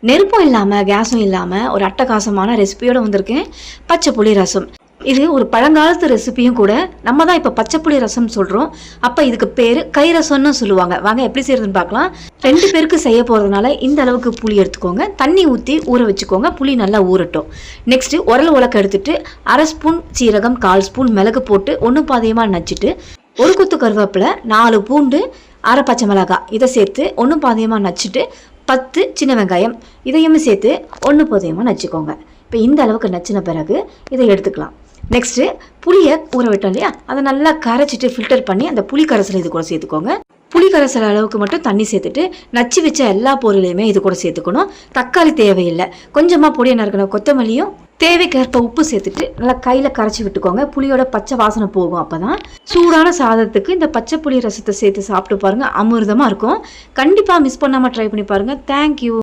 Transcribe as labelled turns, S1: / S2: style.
S1: நெருப்பும் இல்லாமல் கேஸும் இல்லாமல் ஒரு அட்டகாசமான ரெசிபியோடு வந்திருக்கேன். பச்சை புளி ரசம். இது ஒரு பழங்காலத்து ரெசிபியும் கூட. நம்ம தான் இப்போ பச்சை புளி ரசம் சொல்கிறோம். அப்போ இதுக்கு பேர் கை ரசம்னு சொல்லுவாங்க. வாங்க எப்படி செய்யறதுன்னு பார்க்கலாம். 2 பேருக்கு செய்ய போகிறதுனால இந்த அளவுக்கு புளி எடுத்துக்கோங்க. தண்ணி ஊற்றி ஊற வச்சுக்கோங்க. புளி நல்லா ஊறட்டும். நெக்ஸ்ட்டு உரல் உலக்க எடுத்துட்டு 1/2 ஸ்பூன் சீரகம், 1/4 ஸ்பூன் மிளகு போட்டு 1 பாதியமாக நச்சுட்டு, 1 கொத்து கருவேப்பிலை, 4 பூண்டு, 1/2 பச்சை மிளகாய் இதை சேர்த்து 1 பாதியமாக நச்சுட்டு 10 சின்ன வெங்காயம் இதையுமே சேர்த்து 1 பாதியமாக நச்சுக்கோங்க. இப்போ இந்த அளவுக்கு நச்சின பிறகு இதை எடுத்துக்கலாம். நெக்ஸ்ட்டு புளியை ஊற விட்டோம் இல்லையா, அதை நல்லா கரைச்சிட்டு ஃபில்டர் பண்ணி அந்த புளி கரைசலை இது கூட சேர்த்துக்கோங்க. புளி கரைசல் அளவுக்கு மட்டும் தண்ணி சேர்த்துட்டு நச்சு வச்ச எல்லா பொருளையுமே இது கூட சேர்த்துக்கணும். தக்காளி தேவையில்லை. கொஞ்சமாக பொடியை நறுக்கணும். கொத்தமல்லியும் தேவைக்கேற்ப உப்பு சேர்த்துட்டு நல்லா கையில் கரைச்சி விட்டுக்கோங்க. புளியோட பச்சை வாசனை போகும். அப்போ தான் சூடான சாதத்துக்கு இந்த பச்சை புளி ரசத்தை சேர்த்து சாப்பிட்டு பாருங்கள். அமிர்தமாக இருக்கும். கண்டிப்பாக மிஸ் பண்ணாமல் ட்ரை பண்ணி பாருங்கள். தேங்க்யூ.